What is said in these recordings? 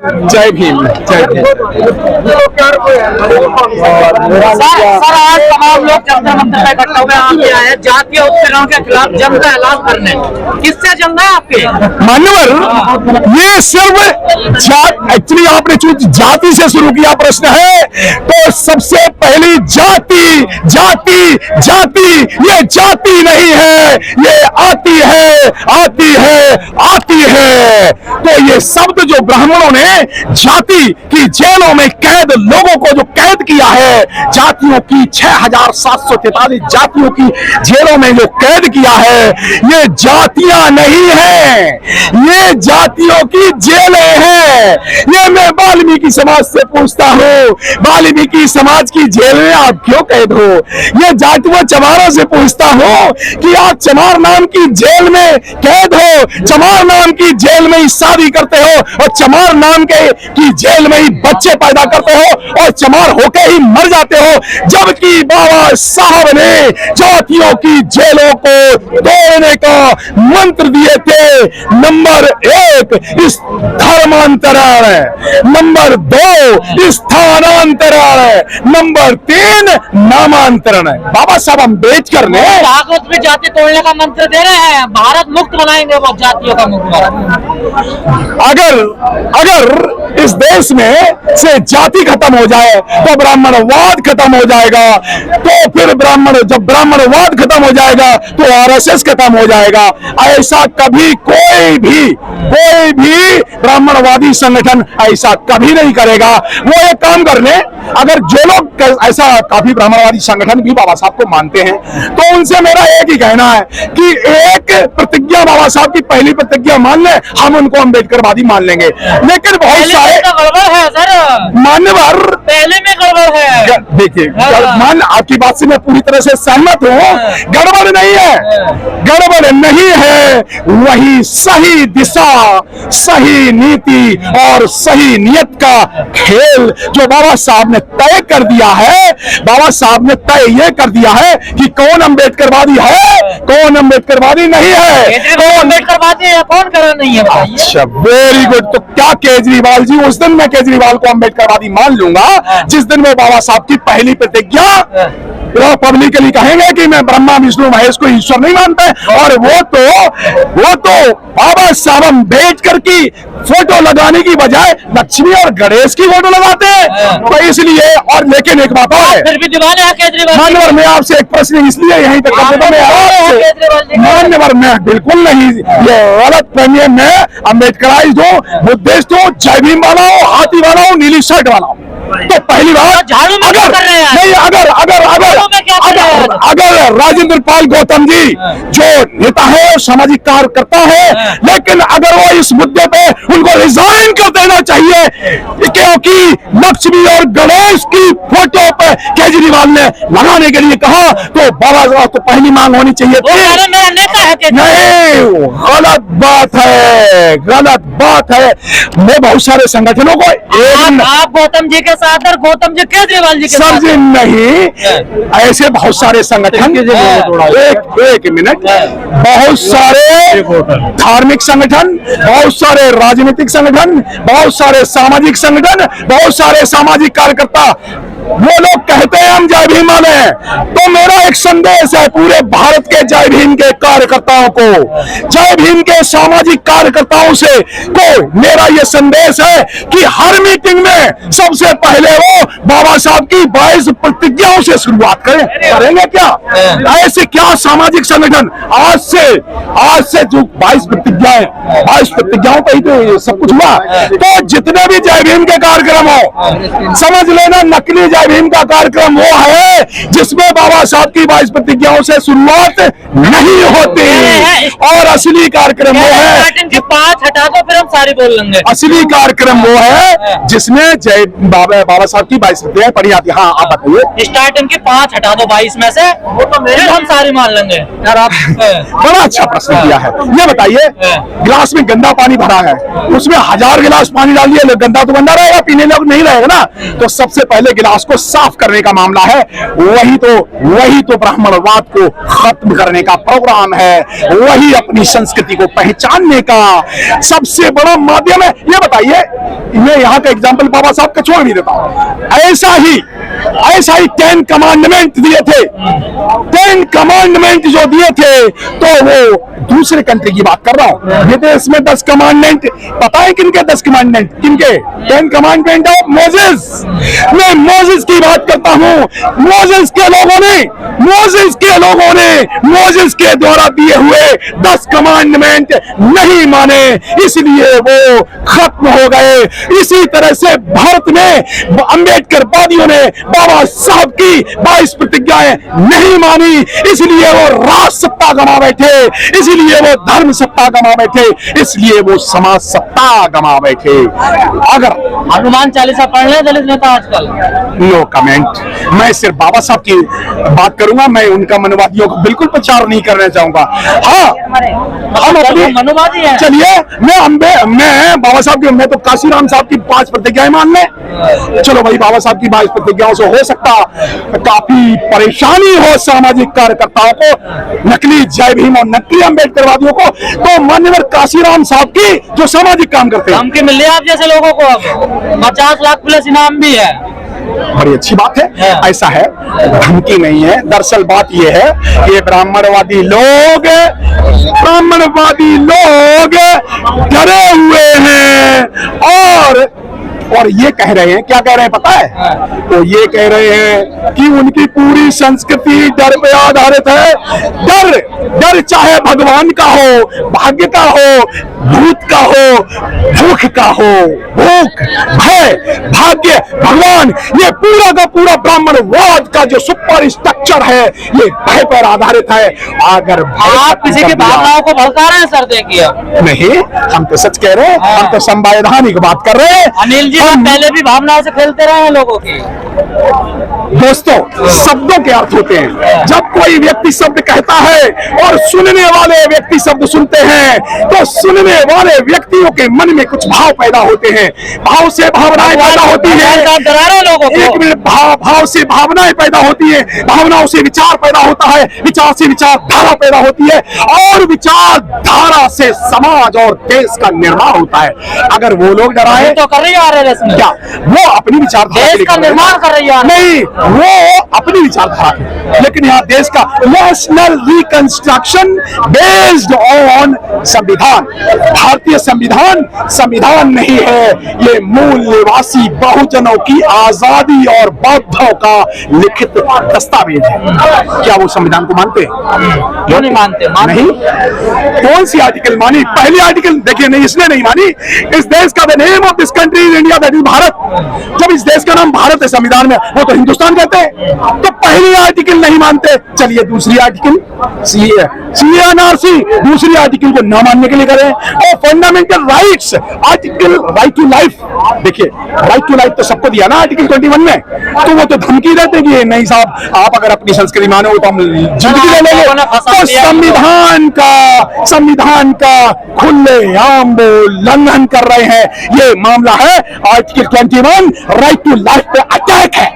जय भीम। जय भीम। सर आज तमाम लोग जंतर मंतर में इकट्ठा हुए आपके आए हैं जातीय उत्पीड़न के खिलाफ जन का ऐलान करने। किससे जन है आपके मान्यवर? ये सिर्फ एक्चुअली आपने चूंकि जाति से शुरू किया प्रश्न है, तो सबसे पहली जाति जाति जाति, ये जाति नहीं है, ये आती है आती है आती है। तो ये शब्द जो ब्राह्मणों ने जाति की जेलों में कैद लोगों को जो कैद किया है, जातियों की 6743 जातियों की जेलों में जो कैद किया है, ये जातियां नहीं है, ये जातियों की जेलें हैं। ये मैं वाल्मीकि समाज से पूछता हूँ, वाल्मीकि समाज की जेल में आप क्यों कैद हो? ये जातियों चमारों से पूछता हूँ कि आप चमार नाम की जेल में कैद हो, चमार नाम की जेल में ही शादी करते हो और चमार नाम के की जेल में ही बच्चे पैदा करते हो और चमार होके ही मर जाते हो, जबकि बाबा साहब ने जातियों की जेलों को तोड़ने का मंत्र दिए थे। नंबर 1 धर्मांतरण, नंबर 2 स्थानांतरण, नंबर 3 नामांतरण। बाबा साहब अम्बेडकर ने भागवत में जाति तोड़ने का मंत्र दे रहे हैं, भारत मुक्त बनाएंगे वो जातियों का मुक्त। अगर इस देश में से जाति खत्म हो जाए तो ब्राह्मणवाद खत्म हो जाएगा, तो फिर जब ब्राह्मणवाद खत्म हो जाएगा तो आरएसएस खत्म हो जाएगा। ऐसा कभी कोई भी ब्राह्मणवादी संगठन ऐसा कभी नहीं करेगा। वो एक काम कर ले, अगर जो लोग ऐसा काफी ब्राह्मणवादी संगठन भी बाबा साहब को मानते हैं, तो उनसे मेरा एक ही कहना है कि एक प्रतिज्ञा बाबा साहब की पहली प्रतिज्ञा मान ले, हम उनको अम्बेडकरवादी मान लेंगे। लेकिन बहुत सारे गड़बड़ है सर, मान्यवर पहले में गड़बड़ है। देखिए, आपकी बात से मैं पूरी तरह से सहमत हूँ, गड़बड़ नहीं है, गड़बड़ नहीं है। वही सही दिशा, सही नीति और सही नियत का खेल जो बाबा साहब ने तय कर दिया है। बाबा साहब ने तय ये कर दिया है कि कौन अम्बेडकरवादी है, कौन अम्बेडकरवादी नहीं है, कौन अम्बेडकरवादी है, कौन कर नहीं है। अच्छा, वेरी गुड। तो क्या केजरीवाल जी, उस दिन मैं केजरीवाल को अम्बेडकरवादी मान लूंगा जिस दिन वो बाबा साहब की पहली प्रतिज्ञा पब्लिकली कहेंगे कि मैं ब्रह्मा विष्णु महेश को ईश्वर नहीं मानता है। और वो तो बाबा साहब अम्बेडकर की फोटो लगाने की बजाय लक्ष्मी और गणेश की फोटो लगाते हैं। तो इसलिए, और लेकिन एक बात और है, फिर भी दीवाने हैं केजरीवाल। मान्यवर, मैं आपसे एक प्रश्न इसलिए यहीं तक मान्यवर, मैं बिल्कुल नहीं ये गलत फहमी, मैं अम्बेडकराइज हूँ, बुद्धिस्ट हूँ, जय भीम वाला हूँ, हाथी वाला हूँ, नीली शर्ट वाला हूँ। तो पहली बात, अगर राजेंद्र पाल गौतम जी जो नेता है और सामाजिक कार्यकर्ता है, लेकिन अगर वो इस मुद्दे पे उनको रिजाइन कर देना चाहिए, क्योंकि लक्ष्मी और गणेश की फोटो पे केजरीवाल ने लगाने के लिए कहा, तो बाबा साहब तो पहली मांग होनी चाहिए थी। मेरा नेता है नहीं, गलत बात है, गलत बात है। मैं बहुत सारे संगठनों को आप गौतम जी के साथ और गौतम जी केजरीवाल जी के साथ जी नहीं, ऐसे बहुत सारे संगठन, एक मिनट, बहुत सारे धार्मिक संगठन, बहुत सारे राजनीतिक संगठन, बहुत सारे सामाजिक संगठन, बहुत सारे सामाजिक कार्यकर्ता, वो लोग कहते हैं हम जय भीम वाले हैं। तो मेरा एक संदेश है पूरे भारत के जय भीम के कार्यकर्ताओं को, जय भीम के सामाजिक कार्यकर्ताओं से को मेरा ये संदेश है कि हर मीटिंग में सबसे पहले वो बाबा साहब की 22 प्रतिज्ञाओं से शुरुआत करेंगे क्या? ऐसे क्या सामाजिक संगठन आज से जो 22 प्रतिज्ञाओं पर ही तो सब कुछ हुआ। तो जितने भी जय भीम के कार्यक्रम हो, समझ लेना नकली जय भीम का कार्यक्रम वो है जिसमें बाबा साहब की 22 प्रतिज्ञाओं से शुरुआत नहीं होती, और असली कार्यक्रम वो है, के 5 हटा दो फिर हम सारी बोल लेंगे। असली कार्यक्रम वो है जिसमें जय बाबा साहब की 22 प्रतिज्ञाएं पढ़ी जाती है। हाँ, आप बताइए। स्टार्टिंग की 5 हटा दो 22 में से, वो तो मेरे हम सारी मान लेंगे। यार आप बड़ा अच्छा प्रश्न किया है। ये बताइए, गिलास में गंदा पानी भरा है, उसमें 1000 गिलास पानी डाल दिया, गंदा तो गंदा रहेगा, पीने लोग नहीं रहेगा ना। तो सबसे पहले गिलास को साफ करने का मामला है, वही तो ब्राह्मणवाद को खत्म करने का प्रोग्राम है, वही अपनी संस्कृति को पहचानने का सबसे बड़ा माध्यम है। ये बताइए, मैं यहाँ का एग्जाम्पल बाबा साहब का छोड़ नहीं देता हूँ। ऐसा ही 10 कमांडमेंट दिए थे। 10 कमांडमेंट जो दिए थे, तो वो दूसरे कंट्री की बात कर रहा हूं। विदेश में 10 कमांडमेंट, पता है किनके 10 कमांडमेंट? किनके? 10 कमांडमेंट ऑफ मोसेस। मैं मोसेस की बात करता हूं। मोसेस के मोसेस के द्वारा दिए हुए 10 कमांडमेंट नहीं माने, इसलिए वो खत्म हो गए। इसी तरह से भारत में अंबेडकर वादियों ने बाबा साहब की 22 प्रतिज्ञाएं नहीं मानी, इसलिए वो राज सत्ता गंवा बैठे, इसलिए वो धर्म सत्ता गंवा बैठे, इसलिए वो समाज सत्ता गंवा बैठे। अगर हनुमान चालीसा पढ़ रहे दलित नेता आजकल? No comment. मैं सिर्फ बाबा साहब की बात करूंगा, मैं उनका मनवादियों को बिल्कुल प्रचार नहीं करना चाहूंगा। हाँ, हम अपनी मनवादी हैं। चलिए, मैं बाबा साहब की, मैं तो काशीराम साहब की 5 प्रतिज्ञाएं मान लें। चलो भाई, बाबा साहब की 22 प्रतिज्ञाओं से हो सकता काफी परेशानी हो सामाजिक कार्यकर्ताओं को, नकली जय भीम और नकली अम्बेडकरवादियों को, तो मान्यवर काशीराम साहब की जो सामाजिक काम करते हैं। धमकी मिल रही है आप जैसे लोगों को, अब 50 लाख प्लस इनाम भी है। बड़ी अच्छी बात है। ऐसा है, धमकी नहीं है। दरअसल बात यह है, ये ब्राह्मणवादी लोग डरे हुए हैं और ये कह रहे हैं, क्या कह रहे हैं पता है? तो ये कह रहे हैं कि उनकी पूरी संस्कृति डर पे आधारित है। डर चाहे भगवान का हो, भाग्य का हो, भूत का हो, भूख का हो, भूख, भय, भाग्य, भगवान, ये पूरा का पूरा ब्राह्मणवाद का जो सुपर स्ट्रक्चर है, ये भय पर आधारित है। अगर आप किसी की भावनाओं को भड़का रहे हैं सर, देखिए। नहीं, हम तो सच कह रहे हैं, हम तो संवैधानिक बात कर रहे हैं। अनिल जी, हम पहले भी भावनाओं से खेलते रहे हैं लोगों की। दोस्तों, शब्दों के अर्थ होते हैं। जब कोई व्यक्ति शब्द कहता है और सुनने वाले व्यक्ति शब्द सुनते हैं, तो सुनने वाले व्यक्तियों के मन में कुछ भाव पैदा होते हैं। भाव से भावनाएं पैदा होती है। एक मिनट, भाव से भावनाएं पैदा होती है, भावनाओं से विचार पैदा होता है, विचार से विचारधारा पैदा होती है, और विचारधारा से समाज और देश का निर्माण होता है। अगर वो लोग डराए तो कर रही है क्या? वो अपनी विचारधारा देश का निर्माण कर रही है? नहीं, वो अपनी विचारधारा। लेकिन यहाँ देश का नेशनल रिकंस्ट्रक्शन बेस्ड ऑन संविधान। भारतीय संविधान नहीं है, ये मूल निवासी बहुजनों की आजादी और बौद्धों का लिखित दस्तावेज है। क्या वो संविधान को मानते हैं? क्यों नहीं मानते? नहीं। कौन सी आर्टिकल मानी? पहली आर्टिकल देखिए, नहीं, इसने नहीं मानी। इस देश का the name of this country is India, that is Bharat. जब इस देश का नाम भारत है संविधान में, वो तो हिंदुस्तान कहते हैं। तो पहली आर्टिकल नहीं मानते। चलिए, दूसरी आर्टिकल CNRC, दूसरी आर्टिकल को ना मानने के लिए करें। और fundamental rights, article right to life, देखिए राइट टू लाइफ तो सबको दिया ना आर्टिकल 21 में। तो वो तो धमकी देते हैं कि नहीं साहब, आप अगर अपनी संस्कृति मानो तो हम जिंदगी ले लेंगे। तो संविधान का खुलेआम उल्लंघन कर रहे हैं। ये मामला है आर्टिकल 21, राइट टू लाइफ पे अटैक है।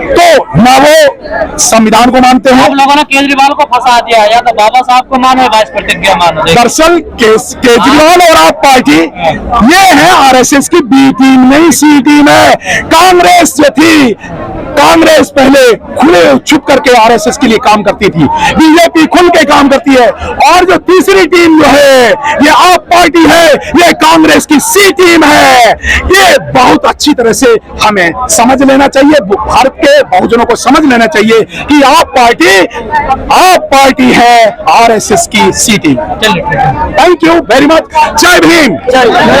तो ना वो संविधान को मानते हैं। आप लोगों ने केजरीवाल को फंसा दिया, या तो बाबा साहब को मानो या 22 प्रतिज्ञा मानो। दरअसल केजरीवाल और आप पार्टी ये है आरएसएस की बी टीम, नहीं सी टीम है। कांग्रेस जो थी, कांग्रेस पहले खुले छुप करके आरएसएस के लिए काम करती थी, बीजेपी खुल के काम करती है। और जो तीसरी टीम जो है, ये आप पार्टी है, ये कांग्रेस की सी टीम है। ये बहुत अच्छी तरह से हमें समझ लेना चाहिए, भारत के बहुजनों को समझ लेना चाहिए कि आप पार्टी है आरएसएस की C team. Thank you very much. जय भीम।